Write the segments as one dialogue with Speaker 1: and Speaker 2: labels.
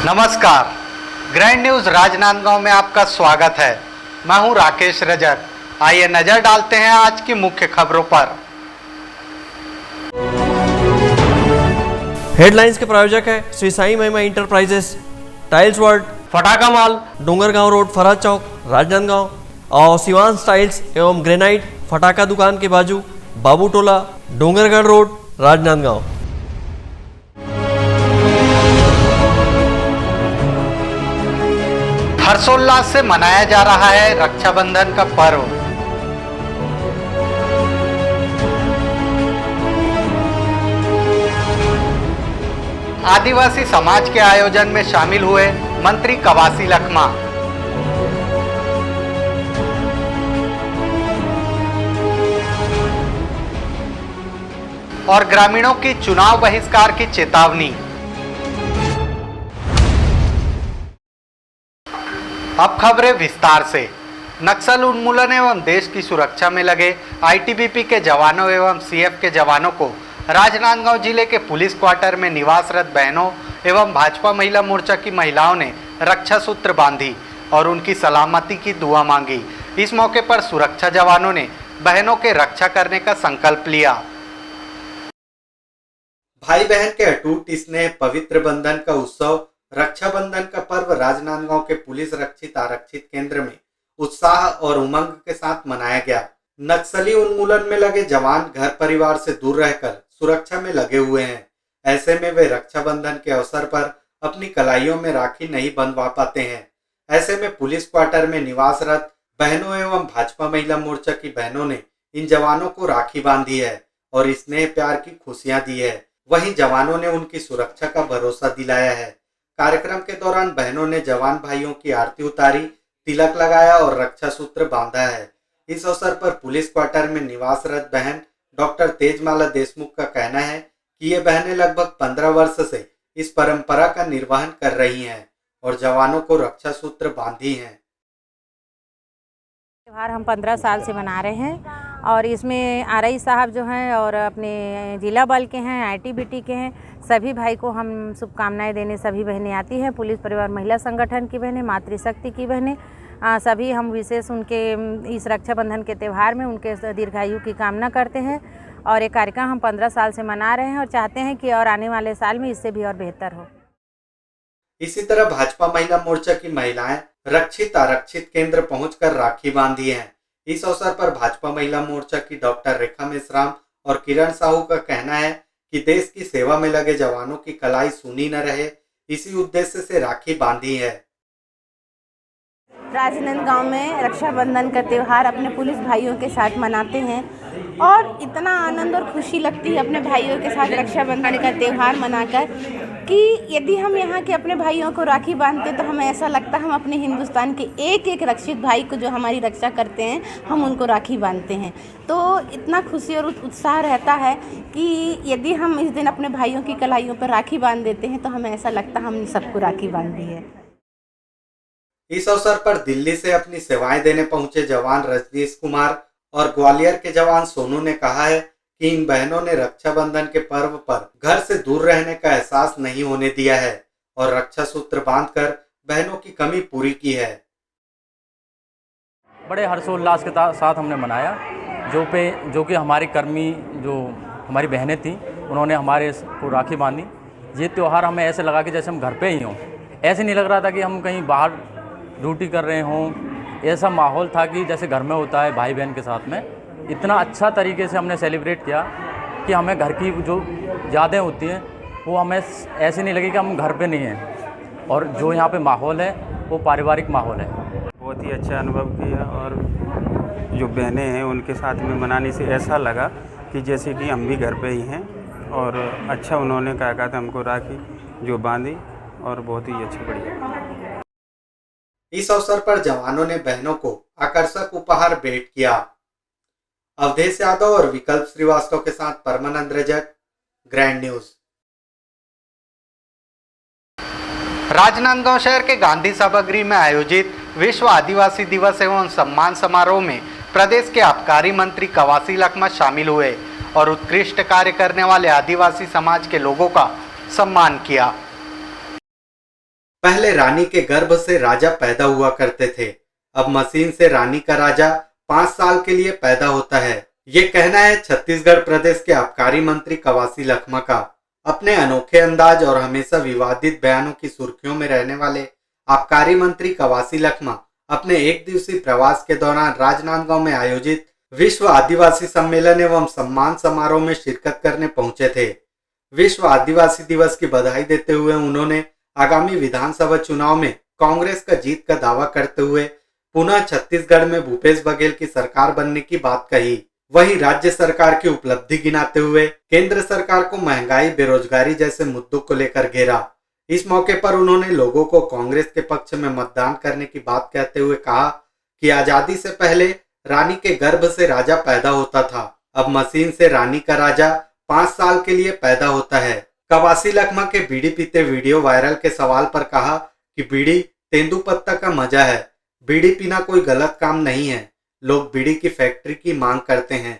Speaker 1: नमस्कार, grand news Rajnandgaon में आपका स्वागत है। मैं हूं राकेश रजक। आइए नजर डालते हैं आज की मुख्य खबरों पर।
Speaker 2: हेडलाइंस के प्रायोजक है श्री साई महिमा इंटरप्राइजेस, टाइल्स वर्ल्ड, फटाका मॉल, डोंगरगांव रोड, फराज चौक, राजनांदगांव और शिवांश टाइल्स एवं ग्रेनाइट, फटाका दुकान के बाजू, बाबू टोला, डोंगरगढ़ रोड, राजनांदगांव।
Speaker 1: हर्षोल्लास से मनाया जा रहा है रक्षाबंधन का पर्व। आदिवासी समाज के आयोजन में शामिल हुए मंत्री कवासी लखमा। और ग्रामीणों की चुनाव बहिष्कार की चेतावनी। अब खबरें विस्तार से। नक्सल उन्मूलन एवं देश की सुरक्षा में लगे आईटीबीपी के जवानों एवं सीएफ के जवानों को राजनांदगांव जिले के पुलिस क्वार्टर में निवासरत बहनों एवं भाजपा महिला मोर्चा की महिलाओं ने रक्षा सूत्र बांधी और उनकी सलामती की दुआ मांगी। इस मौके पर सुरक्षा जवानों ने बहनों के रक्षा करने का संकल्प लिया। भाई बहन के अटूट स्नेह पवित्र बंधन का उत्सव रक्षाबंधन का पर्व राजनांदगांव के पुलिस रक्षित आरक्षित केंद्र में उत्साह और उमंग के साथ मनाया गया। नक्सली उन्मूलन में लगे जवान घर परिवार से दूर रहकर सुरक्षा में लगे हुए हैं। ऐसे में वे रक्षाबंधन के अवसर पर अपनी कलाइयों में राखी नहीं बंधवा पाते हैं। ऐसे में पुलिस क्वार्टर में निवासरत बहनों एवं भाजपा महिला मोर्चा की बहनों ने इन जवानों को राखी बांधी है और स्नेह प्यार की खुशियां दी है। वहीं जवानों ने उनकी सुरक्षा का भरोसा दिलाया है। कार्यक्रम के दौरान बहनों ने जवान भाइयों की आरती उतारी, तिलक लगाया और रक्षा सूत्र बांधा है। इस अवसर पर पुलिस क्वार्टर में निवासरत बहन डॉक्टर तेजमाला देशमुख का कहना है कि ये बहनें लगभग 15 वर्ष से इस परंपरा का निर्वहन कर रही हैं और जवानों को रक्षा सूत्र बांधी हैं।
Speaker 3: त्योहार हम 15 साल से मना रहे हैं और इसमें आरआई साहब जो हैं और अपने जिला बल के हैं, आईटीबीटी के हैं, सभी भाई को हम शुभकामनाएं देने सभी बहनें आती हैं। पुलिस परिवार महिला संगठन की बहनें, मातृशक्ति की बहनें, सभी हम विशेष उनके इस रक्षाबंधन के त्यौहार में उनके दीर्घायु की कामना करते हैं। और ये कार्यक्रम हम 15 साल से मना रहे हैं और चाहते हैं कि और आने वाले साल में इससे भी और बेहतर हो।
Speaker 1: इसी तरह भाजपा महिला मोर्चा की महिलाएं रक्षित आरक्षित केंद्र पहुंचकर राखी बांधी हैं। इस अवसर पर भाजपा महिला मोर्चा की डॉक्टर रेखा मेश्राम और किरण साहू का कहना है कि देश की सेवा में लगे जवानों की कलाई सुनी न रहे, इसी उद्देश्य से राखी बांधी है।
Speaker 4: राजनांदगांव में रक्षाबंधन का त्यौहार अपने पुलिस भाइयों के साथ मनाते हैं और इतना आनंद और खुशी लगती है अपने भाइयों के साथ रक्षाबंधन का त्यौहार मनाकर कि यदि हम यहाँ के अपने भाइयों को राखी बांधते तो हमें ऐसा लगता है हम अपने हिंदुस्तान के एक एक रक्षित भाई को जो हमारी रक्षा करते हैं हम उनको राखी बांधते हैं। तो इतना खुशी और उत्साह रहता है कि यदि हम इस दिन अपने भाइयों की कलाइयों पर राखी बांध देते हैं तो हमें ऐसा लगता है हमने सबको राखी बांध दी है।
Speaker 1: इस अवसर पर दिल्ली से अपनी सेवाएं देने पहुंचे जवान रजनीश कुमार और ग्वालियर के जवान सोनू ने कहा है कि इन बहनों ने रक्षाबंधन के पर्व पर घर से दूर रहने का एहसास नहीं होने दिया है और रक्षा सूत्र बांधकर बहनों की कमी पूरी की है।
Speaker 5: बड़े हर्षोल्लास के साथ हमने मनाया, जो कि हमारी कर्मी जो हमारी बहनें थीं उन्होंने हमारे को राखी बांधी। ये त्यौहार हमें ऐसे लगा कि जैसे हम घर पे ही हों, ऐसे नहीं लग रहा था कि हम कहीं बाहर ड्यूटी कर रहे हों। ऐसा माहौल था कि जैसे घर में होता है भाई बहन के साथ में। इतना अच्छा तरीके से हमने सेलिब्रेट किया कि हमें घर की जो यादें होती हैं वो हमें ऐसे नहीं लगी कि हम घर पे नहीं हैं और जो यहाँ पे माहौल है वो पारिवारिक माहौल है।
Speaker 6: बहुत ही अच्छा अनुभव किया और जो बहनें हैं उनके साथ में मनाने से ऐसा लगा कि जैसे कि हम भी घर पे ही हैं और अच्छा उन्होंने कहा था हमको राखी जो बांधी और बहुत ही अच्छा बढ़िया।
Speaker 1: इस अवसर पर जवानों ने बहनों को आकर्षक उपहार भेंट किया। अवधेश यादव और विकल्प श्रीवास्तव के साथ परमानंद रजक, ग्रैंड न्यूज। राजनांदगांव शहर के गांधी सभागृह में आयोजित विश्व आदिवासी दिवस एवं सम्मान समारोह में प्रदेश के आबकारी मंत्री कवासी लखमा शामिल हुए और उत्कृष्ट कार्य करने वाले आदिवासी समाज के लोगों का सम्मान किया। पहले रानी के गर्भ से राजा पैदा हुआ करते थे, अब मशीन से रानी का राजा 5 साल के लिए पैदा होता है। ये कहना है छत्तीसगढ़ प्रदेश के आबकारी मंत्री कवासी लखमा का। अपने अनोखे अंदाज और हमेशा विवादित बयानों की सुर्खियों में रहने वाले आबकारी मंत्री कवासी लखमा अपने एक दिवसीय प्रवास के दौरान राजनांदगांव में आयोजित विश्व आदिवासी सम्मेलन एवं सम्मान समारोह में शिरकत करने पहुंचे थे। विश्व आदिवासी दिवस की बधाई देते हुए उन्होंने आगामी विधानसभा चुनाव में कांग्रेस का जीत का दावा करते हुए पुनः छत्तीसगढ़ में भूपेश बघेल की सरकार बनने की बात कही। वहीं राज्य सरकार की उपलब्धि गिनाते हुए केंद्र सरकार को महंगाई, बेरोजगारी जैसे मुद्दों को लेकर घेरा। इस मौके पर उन्होंने लोगों को कांग्रेस के पक्ष में मतदान करने की बात कहते हुए कहा कि आजादी से पहले रानी के गर्भ से राजा पैदा होता था, अब मशीन से रानी का राजा 5 साल के लिए पैदा होता है। कवासी लखमा के बीड़ी पीते वीडियो वायरल के सवाल पर कहा कि बीड़ी तेंदुपत्ता का मजा है, बीड़ी पीना कोई गलत काम नहीं है, लोग बीड़ी की फैक्ट्री की मांग करते हैं।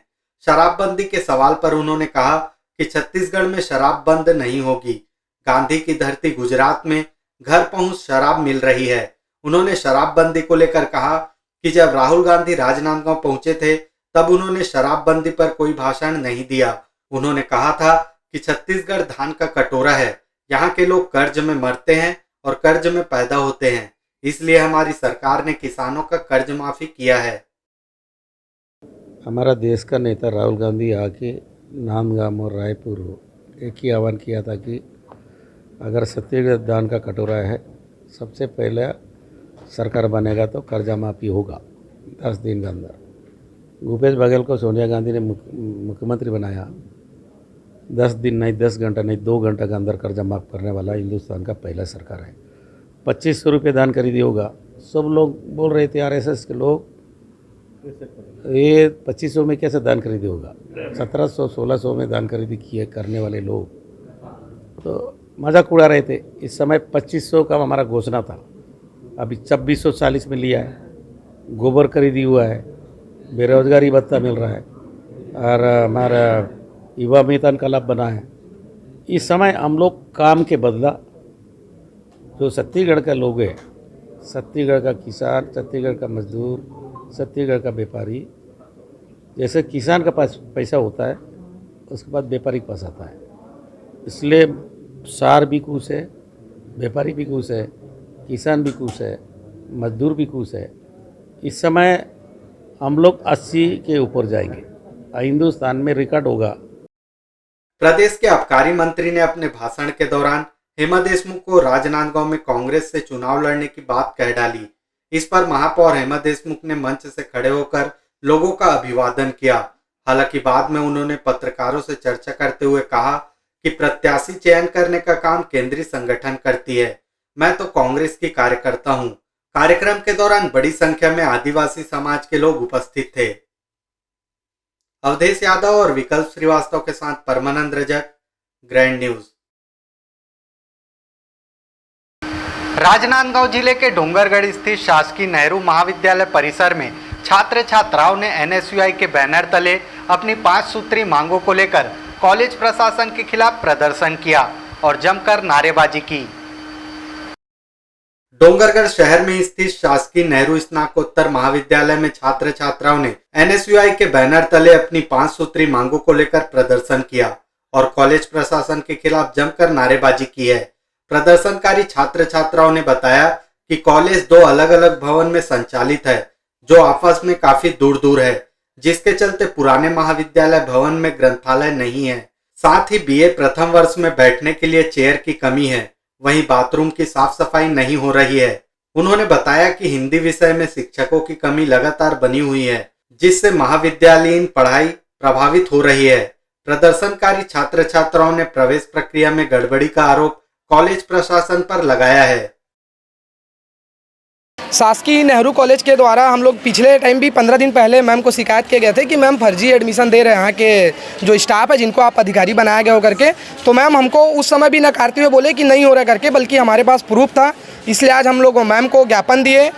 Speaker 1: शराबबंदी के सवाल पर उन्होंने कहा कि छत्तीसगढ़ में शराब बंद नहीं होगी। गांधी की धरती गुजरात में घर पहुंच शराब मिल रही है। उन्होंने शराबबंदी को लेकर कहा कि जब राहुल गांधी राजनांदगांव पहुंचे थे तब उन्होंने शराबबंदी पर कोई भाषण नहीं दिया। उन्होंने कहा था कि छत्तीसगढ़ धान का कटोरा है, यहाँ के लोग कर्ज में मरते हैं और कर्ज में पैदा होते हैं, इसलिए हमारी सरकार ने किसानों का कर्ज माफी किया है।
Speaker 7: हमारा देश का नेता राहुल गांधी आके नांदगांव और रायपुर एक ही आह्वान किया था कि अगर छत्तीसगढ़ धान का कटोरा है, सबसे पहले सरकार बनेगा तो कर्जा माफी होगा 10 दिन के अंदर। भूपेश बघेल को सोनिया गांधी ने मुख्यमंत्री बनाया। 10 दिन नहीं, 10 घंटा नहीं, 2 घंटा के अंदर कर्जा माफ़ करने वाला हिंदुस्तान का पहला सरकार है। 2500 रुपये दान खरीदी होगा। सब लोग बोल रहे थे आरएसएस के लोग, ये 2500 में कैसे दान खरीदी होगा, 1700-1600 में दान खरीदी किए करने वाले लोग तो मजाक उड़ा रहे थे। इस समय 2500 का हमारा घोषणा था, अभी 2640 में लिया है। गोबर खरीदी हुआ है, बेरोजगारी भत्ता मिल रहा है और हमारा युवा वेतन का लाभ बना है। इस समय हम लोग काम के बदला जो छत्तीसगढ़ का लोग है, छत्तीसगढ़ का किसान, छत्तीसगढ़ का मजदूर, छत्तीसगढ़ का व्यापारी, जैसे किसान का पास पैसा होता है उसके बाद व्यापारी के पास आता है, इसलिए सार भी खुश है, व्यापारी भी खुश है, किसान भी खुश है, मजदूर भी खुश है। इस समय हम लोग 80 के ऊपर जाएंगे, हिंदुस्तान में रिकॉर्ड होगा।
Speaker 1: प्रदेश के आबकारी मंत्री ने अपने भाषण के दौरान हेमा देशमुख को राजनांदगांव में कांग्रेस से चुनाव लड़ने की बात कह डाली। इस पर महापौर हेमा देशमुख ने मंच से खड़े होकर लोगों का अभिवादन किया। हालांकि बाद में उन्होंने पत्रकारों से चर्चा करते हुए कहा कि प्रत्याशी चयन करने का काम केंद्रीय संगठन करती है, मैं तो कांग्रेस की कार्यकर्ता हूं। कार्यक्रम के दौरान बड़ी संख्या में आदिवासी समाज के लोग उपस्थित थे। अवधेश यादव और विकल्प श्रीवास्तव के साथ परमानंद रजक, ग्रैंड न्यूज। राजनांदगांव जिले के डोंगरगढ़ स्थित शासकीय नेहरू महाविद्यालय परिसर में छात्र छात्राओं ने एनएसयूआई के बैनर तले अपनी 5 सूत्री मांगों को लेकर कॉलेज प्रशासन के खिलाफ प्रदर्शन किया और जमकर नारेबाजी की। डोंगरगढ़ शहर में स्थित शासकीय नेहरू स्नातकोत्तर महाविद्यालय में छात्र छात्राओं ने एनएसयूआई के बैनर तले अपनी 5 सूत्री मांगों को लेकर प्रदर्शन किया और कॉलेज प्रशासन के खिलाफ जमकर नारेबाजी की है। प्रदर्शनकारी छात्र छात्राओं ने बताया कि कॉलेज 2 अलग अलग भवन में संचालित है जो आपस में काफी दूर दूर है, जिसके चलते पुराने महाविद्यालय भवन में ग्रंथालय नहीं है। साथ ही बीए प्रथम वर्ष में बैठने के लिए चेयर की कमी है, वहीं बाथरूम की साफ सफाई नहीं हो रही है। उन्होंने बताया कि हिंदी विषय में शिक्षकों की कमी लगातार बनी हुई है, जिससे महाविद्यालयीन पढ़ाई प्रभावित हो रही है। प्रदर्शनकारी छात्र छात्राओं ने प्रवेश प्रक्रिया में गड़बड़ी का आरोप कॉलेज प्रशासन पर लगाया है।
Speaker 8: शासकीय नेहरू कॉलेज के द्वारा हम लोग पिछले टाइम भी 15 दिन पहले मैम को शिकायत किए गए थे कि मैम फर्जी एडमिशन दे रहे हैं यहाँ के जो स्टाफ है जिनको आप अधिकारी बनाया गया हो करके। तो मैम हमको उस समय भी नकारते हुए बोले कि नहीं हो रहा करके, बल्कि हमारे पास प्रूफ था। इसलिए आज हम लोग मैम को ज्ञापन दिए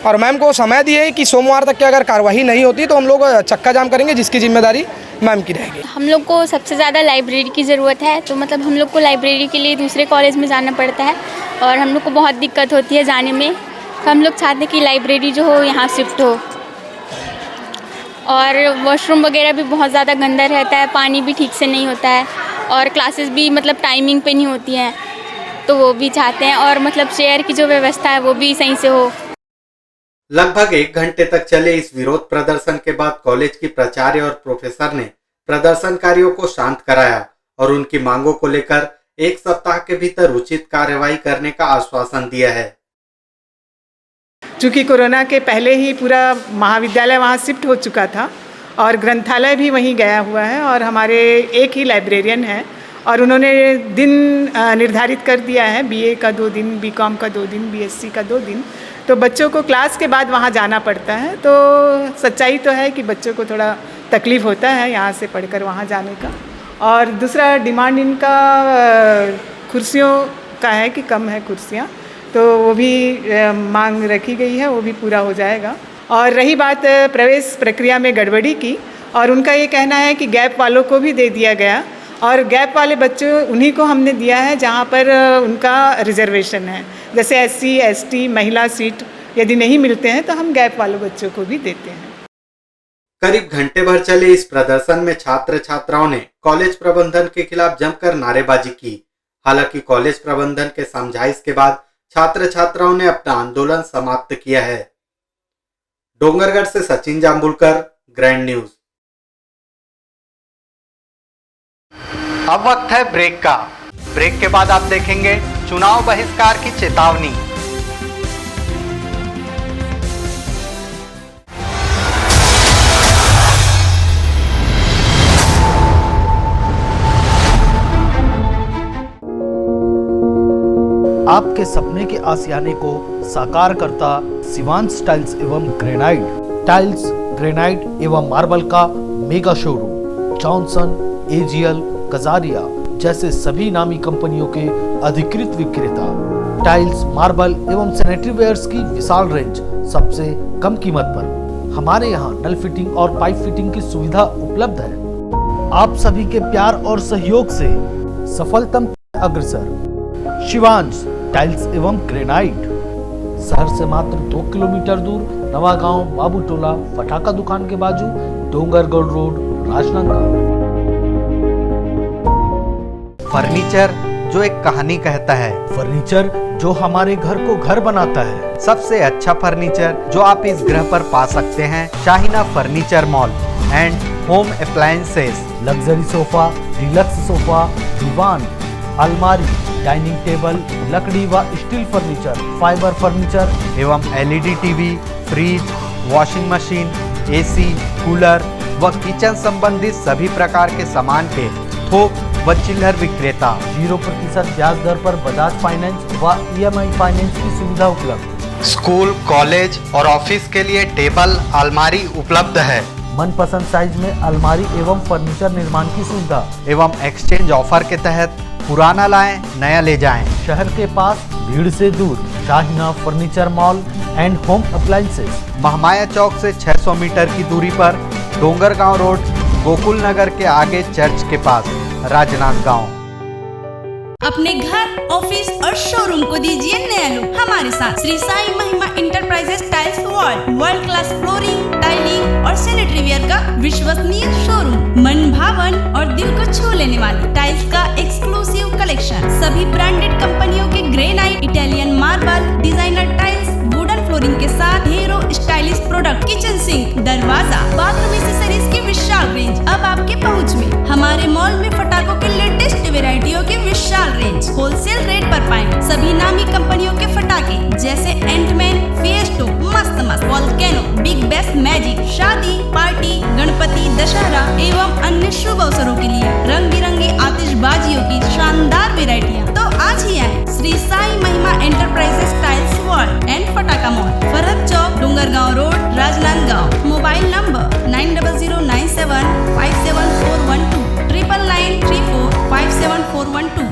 Speaker 8: और मैम को समय दिए कि सोमवार तक की अगर कार्रवाई नहीं होती तो हम लोग चक्का जाम करेंगे, जिसकी जिम्मेदारी मैम की रहेगी।
Speaker 9: हम लोग को सबसे ज़्यादा लाइब्रेरी की ज़रूरत है, तो मतलब हम लोग को लाइब्रेरी के लिए दूसरे कॉलेज में जाना पड़ता है और हम लोग को बहुत दिक्कत होती है जाने में, तो हम लोग चाहते हैं कि लाइब्रेरी जो हो यहाँ शिफ्ट हो। और वॉशरूम वगैरह भी बहुत ज़्यादा गंदा रहता है, पानी भी ठीक से नहीं होता है और क्लासेस भी मतलब टाइमिंग पे नहीं होती हैं, तो वो भी चाहते हैं। और मतलब चेयर की जो व्यवस्था है वो भी सही से हो।
Speaker 1: लगभग 1 घंटे तक चले इस विरोध प्रदर्शन के बाद कॉलेज की प्राचार्य और प्रोफेसर ने प्रदर्शनकारियों को शांत कराया और उनकी मांगों को लेकर 1 सप्ताह के भीतर उचित कार्यवाही करने का आश्वासन दिया है।
Speaker 10: चूँकि कोरोना के पहले ही पूरा महाविद्यालय वहाँ शिफ्ट हो चुका था और ग्रंथालय भी वहीं गया हुआ है और हमारे एक ही लाइब्रेरियन है और उन्होंने दिन निर्धारित कर दिया है, बीए का 2 दिन, बीकॉम का 2 दिन, बीएससी का 2 दिन। तो बच्चों को क्लास के बाद वहाँ जाना पड़ता है। तो सच्चाई तो है कि बच्चों को थोड़ा तकलीफ़ होता है यहाँ से पढ़कर वहाँ जाने का। और दूसरा डिमांड इनका कुर्सियों का है कि कम है कुर्सियाँ, तो वो भी मांग रखी गई है, वो भी पूरा हो जाएगा। और रही बात प्रवेश प्रक्रिया में गड़बड़ी की, और उनका ये कहना है कि गैप वालों को भी दे दिया गया और गैप वाले बच्चों उन्हीं को हमने दिया है जहाँ पर उनका रिजर्वेशन है। जैसे एससी, एसटी, महिला सीट यदि नहीं मिलते हैं तो हम गैप वाले बच्चों को भी देते हैं।
Speaker 1: करीब घंटे भर चले इस प्रदर्शन में छात्र छात्राओं ने कॉलेज प्रबंधन के खिलाफ जमकर नारेबाजी की। हालांकि कॉलेज प्रबंधन के समझाइश के बाद छात्र छात्राओं ने अपना आंदोलन समाप्त किया है। डोंगरगढ़ से सचिन जाम्बुलकर, ग्रैंड न्यूज। अब वक्त है ब्रेक का। ब्रेक के बाद आप देखेंगे चुनाव बहिष्कार की चेतावनी।
Speaker 11: आपके सपने के आशियाने को साकार करता शिवांश टाइल्स एवं ग्रेनाइट। टाइल्स, ग्रेनाइट एवं मार्बल का mega showroom. Johnson, AGL, Kajaria जैसे सभी नामी कंपनियों के अधिकृत विक्रेता। टाइल्स, मार्बल एवं सैनिटरी वेयर्स की विशाल रेंज सबसे कम कीमत पर। हमारे यहाँ नल फिटिंग और पाइप फिटिंग की सुविधा उपलब्ध है। आप सभी के प्यार और सहयोग से सफलतम अग्रसर। शिवांश टाइल्स एवं ग्रेनाइट, शहर से मात्र 2 किलोमीटर दूर, नवागांव बाबूटोला फटाका दुकान के बाजू, डोंगरगढ़ रोड, राजनांदगांव।
Speaker 1: फर्नीचर जो एक कहानी कहता है,
Speaker 11: फर्नीचर जो हमारे घर को घर बनाता है।
Speaker 1: सबसे अच्छा फर्नीचर जो आप इस ग्रह पर पा सकते हैं, Shahina furniture mall and home appliances.
Speaker 11: Luxury sofa, deluxe sofa, दीवान, अलमारी, डाइनिंग टेबल, लकड़ी व स्टील फर्नीचर, फाइबर फर्नीचर
Speaker 1: एवं LED TV, fridge, washing machine, AC, cooler व किचन संबंधित सभी प्रकार के सामान के थोक व चिल्लर विक्रेता।
Speaker 11: 0% ब्याज दर पर बजाज फाइनेंस व EMI फाइनेंस की सुविधा उपलब्ध।
Speaker 1: स्कूल, कॉलेज और ऑफिस के लिए टेबल, अलमारी उपलब्ध है।
Speaker 11: मनपसंद साइज में अलमारी एवं फर्नीचर निर्माण की सुविधा
Speaker 1: एवं एक्सचेंज ऑफर के तहत पुराना लाएं, नया ले जाएं।
Speaker 11: शहर के पास, भीड़ से दूर, Shahina furniture mall and home appliances.
Speaker 1: Mahamaya Chowk से 600 मीटर की दूरी पर, डोंगरगांव रोड, गोकुल नगर के आगे चर्च के पास, राजनांदगांव।
Speaker 12: अपने घर, ऑफिस और शोरूम को दीजिए नया लुक हमारे साथ। श्री साई महिमा enterprises tiles world class flooring, tiling और सैनिटरी वेयर का विश्वसनीय शोरूम। मन भावन और दिल को छू लेने वाली टाइल्स का एक्सक्लूसिव कलेक्शन। सभी ब्रांडेड कंपनियों के granite, Italian marble, designer tiles, wooden flooring के साथ ढेरों स्टाइलिश प्रोडक्ट, किचन सिंक, दरवाजा, बाथरूम एक्सेसरीज की विशाल रेंज अब आपके पहुंच में। हमारे मॉल में फटाकों के लेटेस्ट वेराइटियों की विशाल रेंज होलसेल रेट पर पाएं। सभी नामी कंपनियों के फटाके जैसे एंटमैन, फिएस्टो, मस्त, वोल्केनो, बिग बेस, मैजिक, शादी, पार्टी, गणपति, दशहरा एवं अन्य शुभ अवसरों के लिए रंग बिरंगी आतिशबाजियों की शानदार वेराइटियाँ। तो आज ही आए Shri Sai Mahima enterprises tiles world and Fataka mall, Farhat Chowk, Dongargaon road, Rajnandgaon. Mobile number 9009757412 9934574412।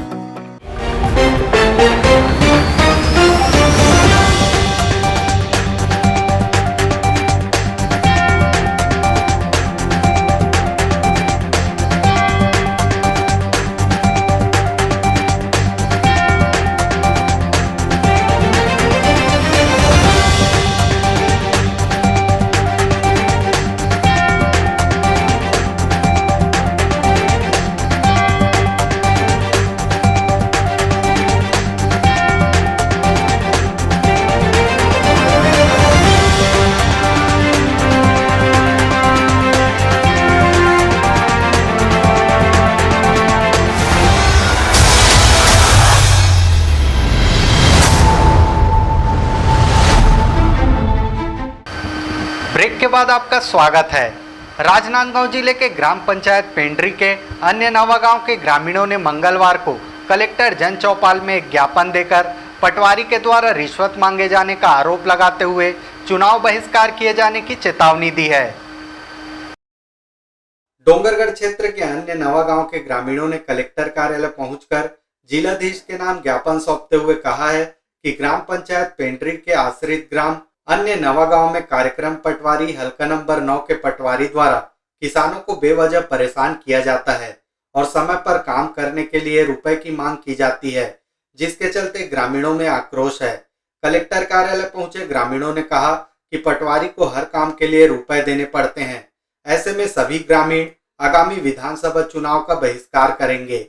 Speaker 1: बाद आपका स्वागत है। राजनांदगांव जिले के ग्राम पंचायत पेंड्री के अन्य नवागांव के ग्रामीणों ने मंगलवार को कलेक्टर जन चौपाल में एक ज्ञापन देकर पटवारी के द्वारा रिश्वत मांगे जाने का आरोप लगाते हुए चुनाव बहिष्कार किए जाने की चेतावनी दी है। डोंगरगढ़ क्षेत्र के अन्य नवागांव के ग्रामीणों ने कलेक्टर कार्यालय पहुंचकर जिलाधीश के नाम ज्ञापन सौंपते हुए कहा है कि ग्राम पंचायत पेंड्री के आश्रित ग्राम अन्य नवागांव में कार्यक्रम पटवारी हल्का नंबर 9 के पटवारी द्वारा किसानों को बेवजह परेशान किया जाता है और समय पर काम करने के लिए रुपए की मांग की जाती है, जिसके चलते ग्रामीणों में आक्रोश है। कलेक्टर कार्यालय पहुंचे ग्रामीणों ने कहा कि पटवारी को हर काम के लिए रुपए देने पड़ते हैं। ऐसे में सभी ग्रामीण आगामी विधानसभा चुनाव का बहिष्कार करेंगे।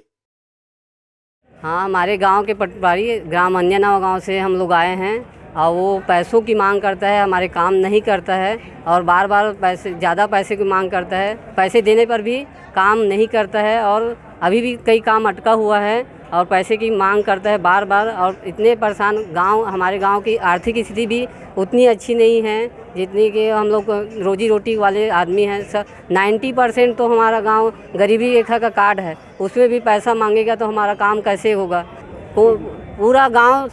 Speaker 13: हाँ, हमारे गांव के पटवारी ग्राम अन्य नवागांव से हम लोग आए हैं और वो पैसों की मांग करता है, हमारे काम नहीं करता है और बार बार ज़्यादा पैसे की मांग करता है। पैसे देने पर भी काम नहीं करता है और अभी भी कई काम अटका हुआ है और पैसे की मांग करता है बार बार। और इतने परेशान हमारे गांव की आर्थिक स्थिति भी उतनी अच्छी नहीं है जितनी कि हम लोग रोजी रोटी वाले आदमी हैं। 90% तो हमारा गांव गरीबी रेखा का कार्ड है, उसमें भी पैसा मांगेगा तो हमारा काम कैसे होगा। पूरा गांव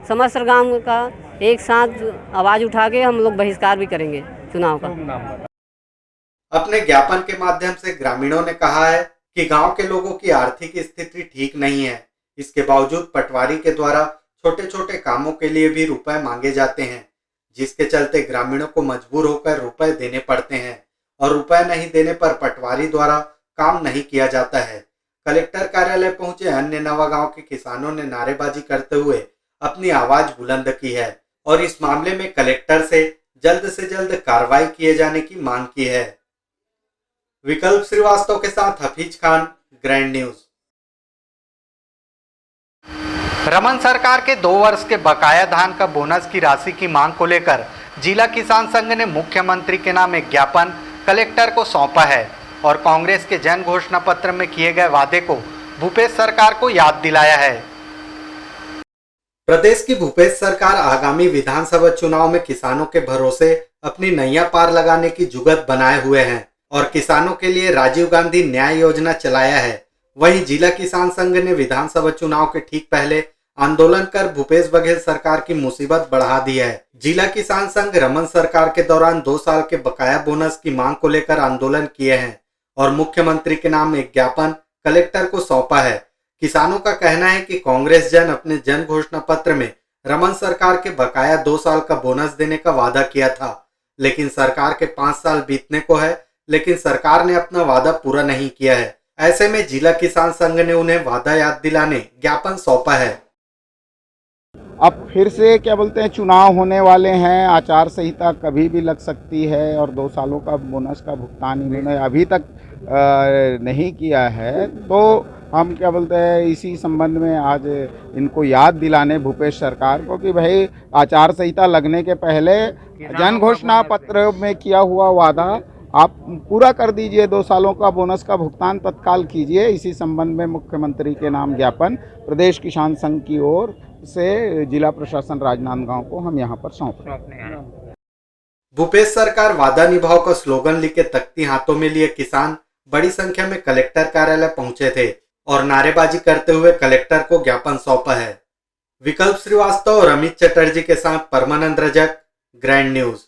Speaker 13: समस्त गांव का एक साथ आवाज़ उठा के हम लोग बहिष्कार भी करेंगे चुनाव का।
Speaker 1: अपने ज्ञापन के माध्यम से ग्रामीणों ने कहा है कि गांव के लोगों की आर्थिक स्थिति ठीक नहीं है। इसके बावजूद पटवारी के द्वारा छोटे छोटे कामों के लिए भी रुपए मांगे जाते हैं, जिसके चलते ग्रामीणों को मजबूर होकर रुपए देने पड़ते हैं और रुपए नहीं देने पर पटवारी द्वारा काम नहीं किया जाता है। कलेक्टर कार्यालय पहुंचे अन्य नवागांव के किसानों ने नारेबाजी करते हुए अपनी आवाज बुलंद की है और इस मामले में कलेक्टर से जल्द कार्रवाई किए जाने की मांग की है। विकल्प श्रीवास्तव के साथ हफीज खान, ग्रैंड न्यूज। रमन सरकार के 2 वर्ष के बकाया धान का बोनस की राशि की मांग को लेकर जिला किसान संघ ने मुख्यमंत्री के नाम एक ज्ञापन कलेक्टर को सौंपा है और कांग्रेस के जन घोषणा पत्र में किए गए वादे को भूपेश सरकार को याद दिलाया है। प्रदेश की भूपेश सरकार आगामी विधानसभा चुनाव में किसानों के भरोसे अपनी नैया पार लगाने की जुगत बनाए हुए हैं और किसानों के लिए राजीव गांधी न्याय योजना चलाया है। वहीं जिला किसान संघ ने विधानसभा चुनाव के ठीक पहले आंदोलन कर भूपेश बघेल सरकार की मुसीबत बढ़ा दी है। जिला किसान संघ रमन सरकार के दौरान 2 साल के बकाया बोनस की मांग को लेकर आंदोलन किए हैं और मुख्यमंत्री के नाम एक ज्ञापन कलेक्टर को सौंपा है। किसानों का कहना है कि कांग्रेस जन अपने जन घोषणा पत्र में रमन सरकार के बकाया 2 साल का बोनस देने का वादा किया था, लेकिन सरकार के 5 साल बीतने को है, लेकिन सरकार ने अपना वादा पूरा नहीं किया है। ऐसे में जिला किसान संघ ने उन्हें वादा याद दिलाने ज्ञापन सौंपा है।
Speaker 14: अब फिर से क्या बोलते हैं, चुनाव होने वाले हैं, आचार संहिता कभी भी लग सकती है और 2 सालों का बोनस का भुगतान इन्होंने अभी तक नहीं किया है। तो हम क्या बोलते हैं, इसी संबंध में आज इनको याद दिलाने भूपेश सरकार को कि भाई आचार संहिता लगने के पहले जन घोषणा पत्र में किया हुआ वादा आप पूरा कर दीजिए, 2 सालों का बोनस का भुगतान तत्काल कीजिए। इसी संबंध में मुख्यमंत्री के नाम ज्ञापन प्रदेश किसान संघ की ओर से जिला प्रशासन राजनांदगांव को हम यहाँ पर सौंप रहे हैं।
Speaker 1: भूपेश सरकार वादा निभाओ का स्लोगन लिखे तख्ती हाथों में लिए किसान बड़ी संख्या में कलेक्टर कार्यालय पहुंचे थे और नारेबाजी करते हुए कलेक्टर को ज्ञापन सौंपा है। विकल्प श्रीवास्तव और अमित चटर्जी के साथ परमानंद रजक, ग्रैंड न्यूज।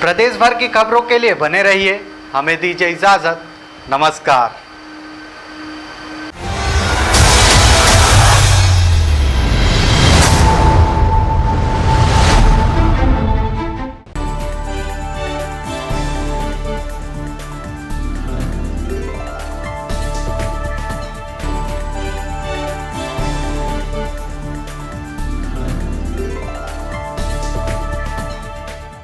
Speaker 1: प्रदेश भर की खबरों के लिए बने रहिए, हमें दीजिए इजाजत। नमस्कार।